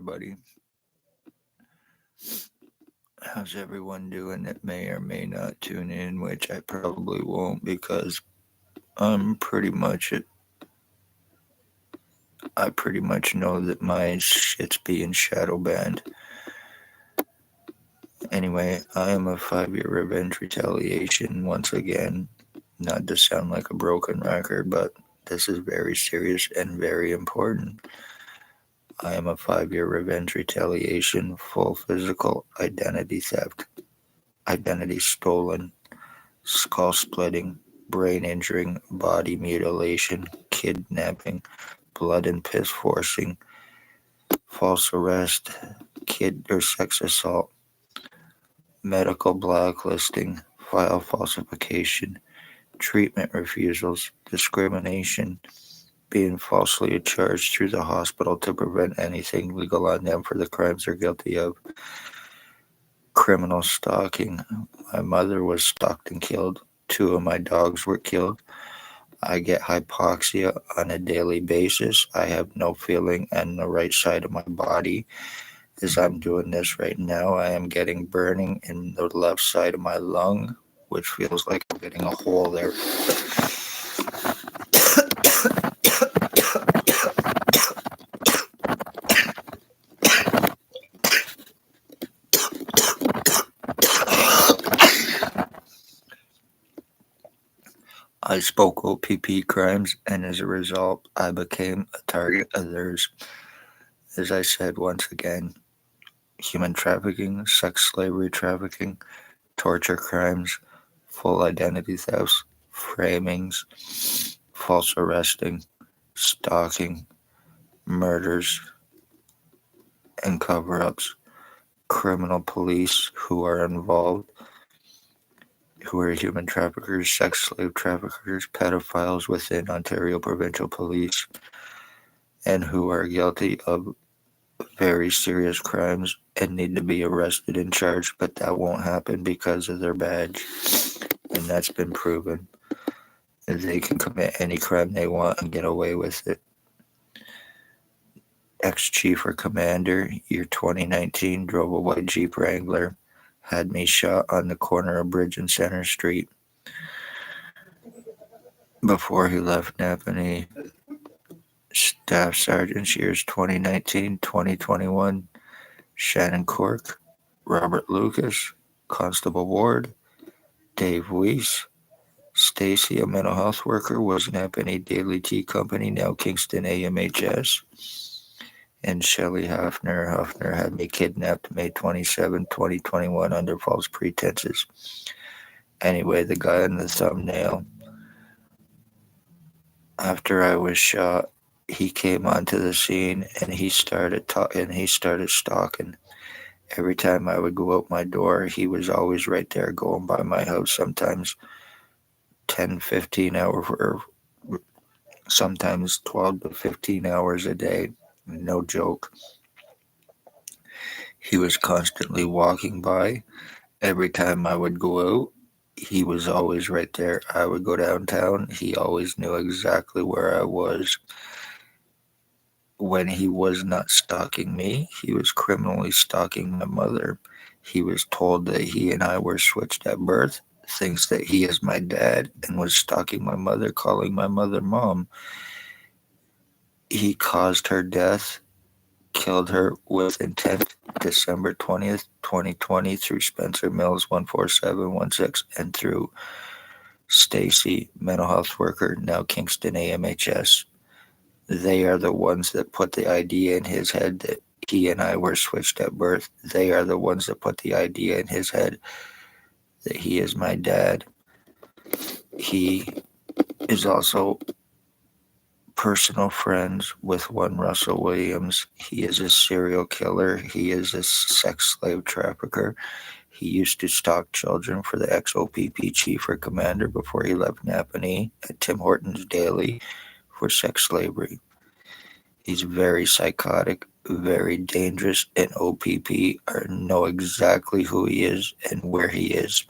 everybody. How's everyone doing that may or may not tune in, which I probably won't because I'm pretty much it. I pretty much know that my shit's being shadow banned. Anyway, I am a 5-year revenge retaliation once again. Not to sound like a broken record, but this is very serious and very important. I am a 5-year revenge retaliation, full physical identity theft, identity stolen, skull splitting, brain injuring, body mutilation, kidnapping, blood and piss forcing, false arrest, kid or sex assault, medical blacklisting, file falsification, treatment refusals, discrimination, being falsely charged through the hospital to prevent anything legal on them for the crimes they're guilty of, criminal stalking. My mother was stalked and killed. 2 of my dogs were killed. I get hypoxia on a daily basis. I have no feeling on the right side of my body. As I'm doing this right now, I am getting burning in the left side of my lung, which feels like I'm getting a hole there. I spoke OPP crimes, and as a result, I became a target of theirs. As I said once again, human trafficking, sex slavery trafficking, torture crimes, full identity thefts, framings, false arresting, stalking, murders, and cover ups, criminal police who are involved, who are human traffickers, sex slave traffickers, pedophiles within Ontario provincial police, and who are guilty of very serious crimes and need to be arrested and charged, but that won't happen because of their badge. And that's been proven. They can commit any crime they want and get away with it. Ex-chief or commander, year 2019, drove a white Jeep Wrangler, had me shot on the corner of Bridge and Center Street before he left Napanee. Staff Sergeants, years 2019-2021, Shannon Cork, Robert Lucas, Constable Ward, Dave Weiss, Stacy, a mental health worker, was Napanee Daily Tea Company, now Kingston AMHS. And Shelley Hafner. Hafner had me kidnapped May 27, 2021 under false pretenses. Anyway, the guy in the thumbnail, after I was shot, he came onto the scene and he started stalking. Every time I would go out my door, he was always right there going by my house, sometimes 10, 15 hours, or sometimes 12 to 15 hours a day. No joke. He was constantly walking by. Every time I would go out, he was always right there. I would go downtown. He always knew exactly where I was. When he was not stalking me, he was criminally stalking my mother. He was told that he and I were switched at birth, thinks that he is my dad, and was stalking my mother, calling my mother mom. He caused her death, killed her with intent, December 20th, 2020, through Spencer Mills 14716 and through Stacy, mental health worker, now Kingston AMHS. They are the ones that put the idea in his head that he and I were switched at birth. They are the ones that put the idea in his head that he is my dad. He is also personal friends with one Russell Williams. He is a serial killer. He is a sex slave trafficker. He used to stalk children for the ex-OPP chief or commander before he left Napanee at Tim Hortons Daily for sex slavery. He's very psychotic, very dangerous, and OPP know exactly who he is and where he is.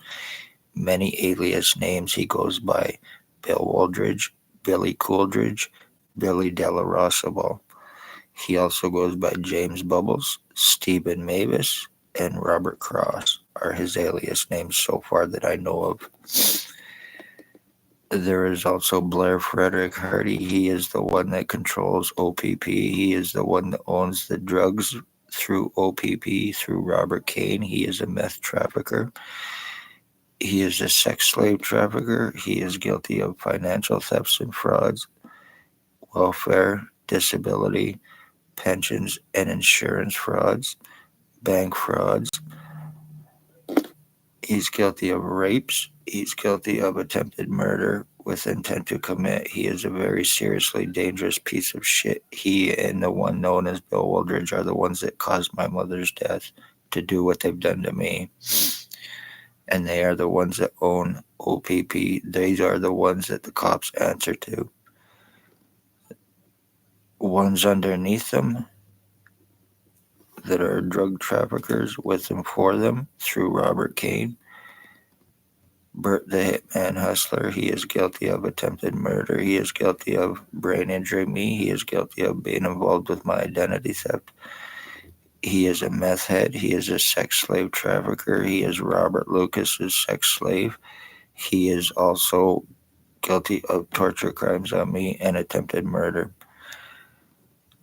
Many alias names he goes by: Bill Wooldridge, Billy Cooldridge, Billy Della Rossable. He also goes by James Bubbles, Stephen Mavis, and Robert Cross are his alias names so far that I know of. There is also Blair Frederick Hardy. He is the one that controls OPP. He is the one that owns the drugs through OPP, through Robert Kane. He is a meth trafficker. He is a sex slave trafficker. He is guilty of financial thefts and frauds, welfare, disability, pensions, and insurance frauds, bank frauds. He's guilty of rapes. He's guilty of attempted murder with intent to commit. He is a very seriously dangerous piece of shit. He and the one known as Bill Wooldridge are the ones that caused my mother's death to do what they've done to me. And they are the ones that own OPP. These are the ones that the cops answer to. Ones underneath them that are drug traffickers with and for them through Robert Kane. Bert the Hitman Hustler, he is guilty of attempted murder. He is guilty of brain injuring me. He is guilty of being involved with my identity theft. He is a meth head. He is a sex slave trafficker. He is Robert Lucas's sex slave. He is also guilty of torture crimes on me and attempted murder.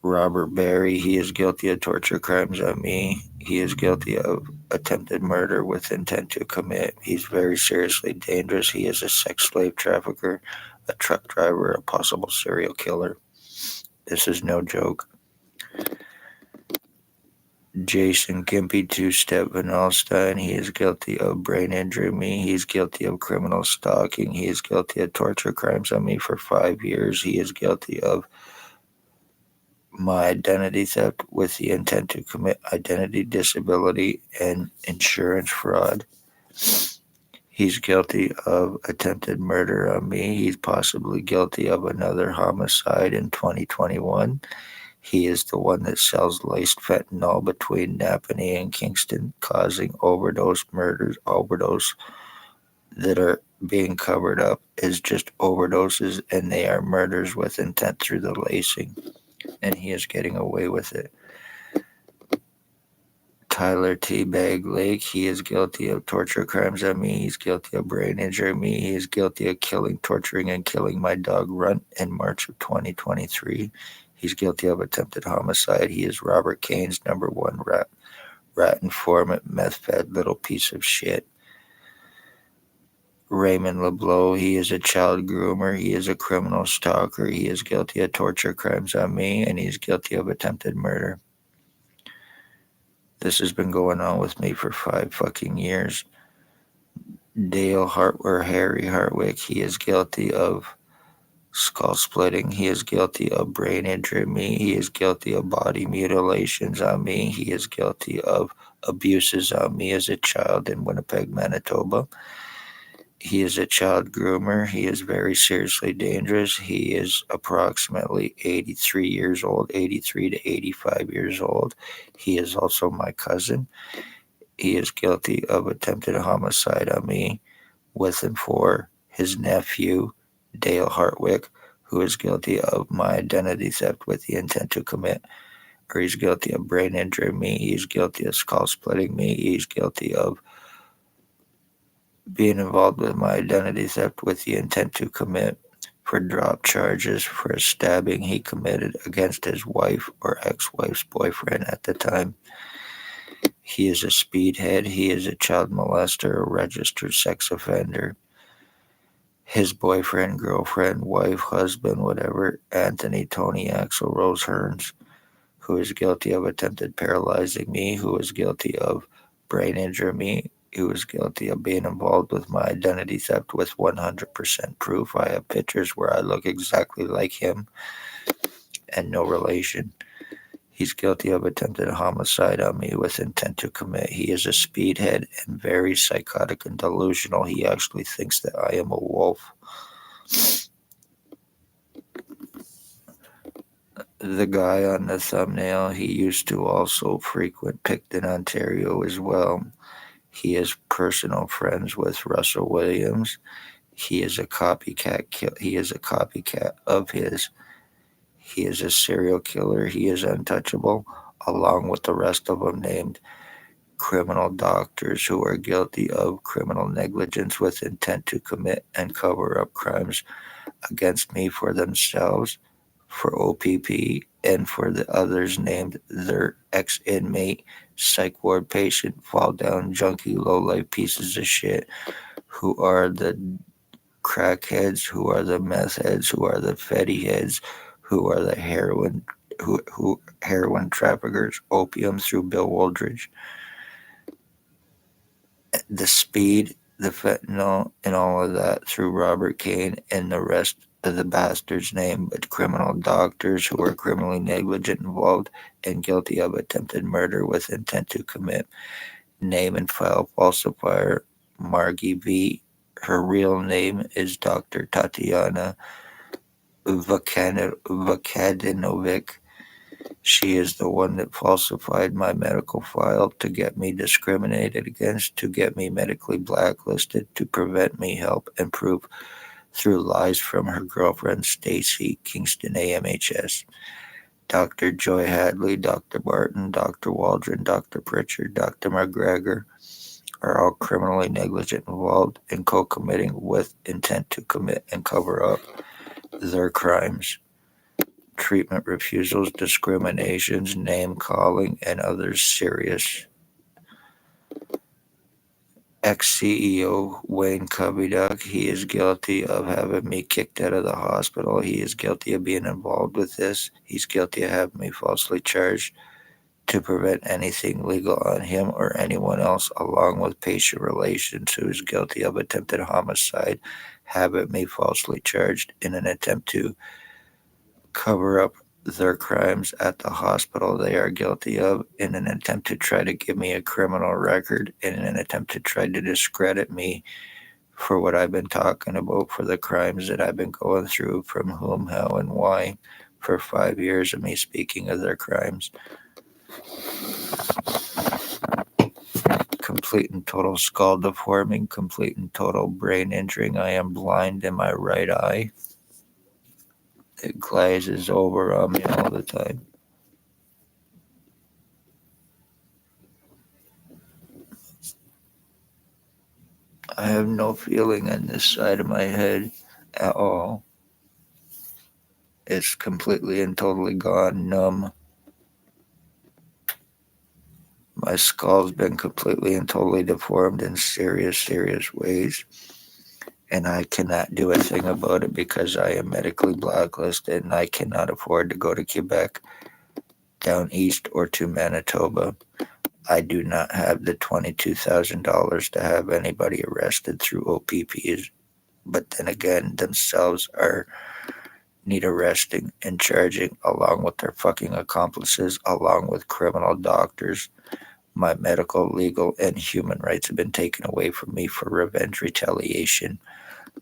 Robert Barry, he is guilty of torture crimes on me. He is guilty of attempted murder with intent to commit. He's very seriously dangerous. He is a sex slave trafficker, a truck driver, a possible serial killer. This is no joke. Jason Gimpy Two-Step Van Alstyne, he is guilty of brain injury me. He's guilty of criminal stalking. He is guilty of torture crimes on me for 5 years. He is guilty of my identity theft with the intent to commit identity disability and insurance fraud. He's guilty of attempted murder on me. He's possibly guilty of another homicide in 2021. He is the one that sells laced fentanyl between Napanee and Kingston, causing overdose murders. Overdose that are being covered up is just overdoses, and they are murders with intent through the lacing. And he is getting away with it. Tyler Teabag Lake, he is guilty of torture crimes on me. He's guilty of brain injury me. He is guilty of killing, torturing, and killing my dog Runt in March of 2023. He's guilty of attempted homicide. He is Robert Kane's number one rat informant, meth fed little piece of shit. Raymond LeBlanc, he is a child groomer. He is a criminal stalker. He is guilty of torture crimes on me, and he's guilty of attempted murder. This has been going on with me for 5 fucking years. Harry Hartwick, he is guilty of skull splitting. He is guilty of brain injury me. He is guilty of body mutilations on me. He is guilty of abuses on me as a child in Winnipeg, Manitoba. He is a child groomer. He is very seriously dangerous. He is approximately 83 years old, 83 to 85 years old. He is also my cousin. He is guilty of attempted homicide on me with and for his nephew, Dale Hartwick, who is guilty of my identity theft with the intent to commit, or he's guilty of brain injury me. He's guilty of skull splitting me. He's guilty of being involved with my identity theft with the intent to commit for drop charges for a stabbing he committed against his wife or ex-wife's boyfriend at the time. He is a speedhead. He is a child molester, a registered sex offender. His boyfriend, girlfriend, wife, husband, whatever, Anthony Tony Axel Rose Hearns, who is guilty of attempted paralyzing me, who is guilty of brain injury me, who is guilty of being involved with my identity theft with 100% proof. I have pictures where I look exactly like him and no relation. He's guilty of attempted homicide on me with intent to commit. He is a speedhead and very psychotic and delusional. He actually thinks that I am a wolf. The guy on the thumbnail, he used to also frequent Picton, Ontario as well. He is personal friends with Russell Williams. He is a copycat. He is a copycat of his. He is a serial killer. He is untouchable, along with the rest of them named criminal doctors who are guilty of criminal negligence with intent to commit and cover up crimes against me for themselves, for OPP, and for the others named their ex inmate, psych ward patient, fall down junkie, low life pieces of shit who are the crackheads, who are the meth heads, who are the fetty heads, who are the who heroin traffickers, opium through Bill Wooldridge, the speed, the fentanyl, and all of that through Robert Kane and the rest of the bastards named, but criminal doctors who are criminally negligent, involved, and guilty of attempted murder with intent to commit. Name and file falsifier Margie V. Her real name is Dr. Tatiana Vakadinovic. She is the one that falsified my medical file to get me discriminated against, to get me medically blacklisted, to prevent me help and prove through lies from her girlfriend Stacy Kingston AMHS. Dr. Joy Hadley, Dr. Barton, Dr. Waldron, Dr. Pritchard, Dr. McGregor are all criminally negligent, involved in co-committing with intent to commit and cover up their crimes. Treatment refusals, discriminations, name calling, and others serious. Ex-CEO Wayne Cubbyduck, he is guilty of having me kicked out of the hospital. He is guilty of being involved with this. He's guilty of having me falsely charged to prevent anything legal on him or anyone else, along with patient relations who is guilty of attempted homicide, having me falsely charged in an attempt to cover up their crimes at the hospital they are guilty of, in an attempt to try to give me a criminal record, in an attempt to try to discredit me for what I've been talking about, for the crimes that I've been going through, from whom, how, and why, for 5 years of me speaking of their crimes. Complete and total skull deforming, complete and total brain injuring. I am blind in my right eye. It glazes over on me all the time. I have no feeling on this side of my head at all. It's completely and totally gone numb. My skull's been completely and totally deformed in serious, serious ways. And I cannot do a thing about it because I am medically blacklisted and I cannot afford to go to Quebec, down east, or to Manitoba. I do not have the $22,000 to have anybody arrested through OPPs. But then again, themselves are need arresting and charging, along with their fucking accomplices, along with criminal doctors. My medical, legal, and human rights have been taken away from me for revenge, retaliation.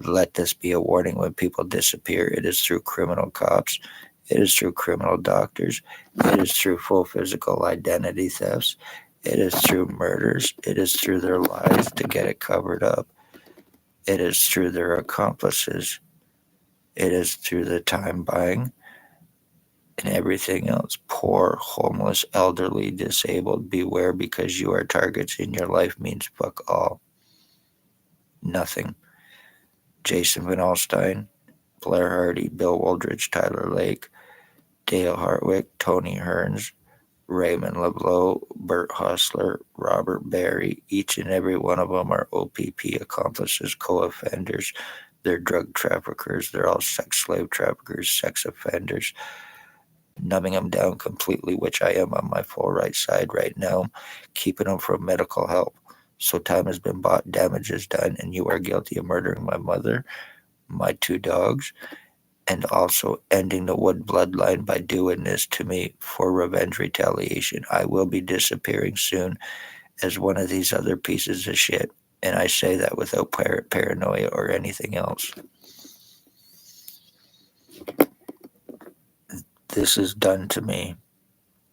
Let this be a warning: when people disappear, it is through criminal cops, it is through criminal doctors, it is through full physical identity thefts, it is through murders, it is through their lies to get it covered up, it is through their accomplices, it is through the time buying and everything else. Poor, homeless, elderly, disabled, beware, because you are targets in your life means fuck all. Nothing. Jason Van Alstyne, Blair Hardy, Bill Wooldridge, Tyler Lake, Dale Hartwick, Tony Hearns, Raymond LeBlanc, Bert Hustler, Robert Barry. Each and every one of them are OPP accomplices, co-offenders. They're drug traffickers. They're all sex slave traffickers, sex offenders. Numbing them down completely, which I am on my full right side right now, keeping them from medical help. So time has been bought, damage is done, and you are guilty of murdering my mother, my 2 dogs, and also ending the Wood bloodline by doing this to me for revenge, retaliation. I will be disappearing soon as one of these other pieces of shit, and I say that without paranoia or anything else. This is done to me.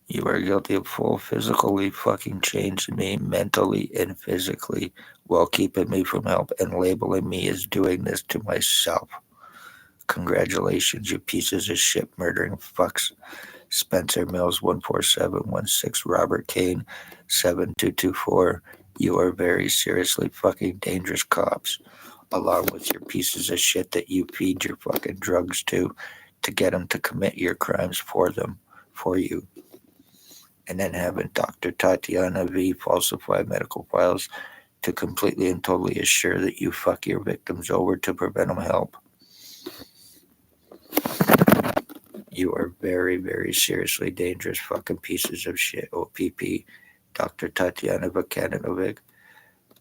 You are guilty of full physically fucking changing me mentally and physically, while keeping me from help and labeling me as doing this to myself. Congratulations, you pieces of shit murdering fucks. Spencer Mills 14716, Robert Kane 7224. You are very seriously fucking dangerous cops, along with your pieces of shit that you feed your fucking drugs to get them to commit your crimes for you. And then having Dr. Tatiana V falsify medical files to completely and totally assure that you fuck your victims over to prevent them help. You are very, very seriously dangerous fucking pieces of shit. OPP, Dr. Tatiana Vukanovic,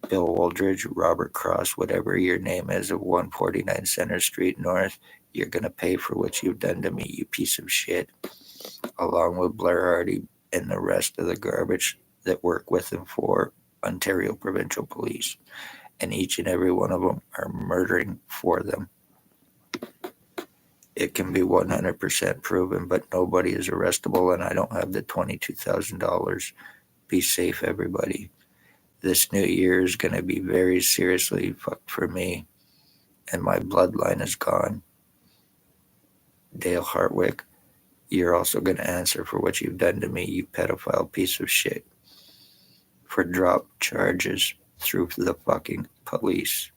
Bill Waldridge, Robert Cross, whatever your name is, of 149 Center Street North. You're gonna pay for what you've done to me, you piece of shit. Along with Blair Hardy and the rest of the garbage that work with and for Ontario provincial police. And each and every one of them are murdering for them. It can be 100% proven, but nobody is arrestable, and I don't have the $22,000. Be safe, everybody. This new year is going to be very seriously fucked for me, and my bloodline is gone. Dale Hartwick, you're also going to answer for what you've done to me, you pedophile piece of shit. For drop charges through the fucking police.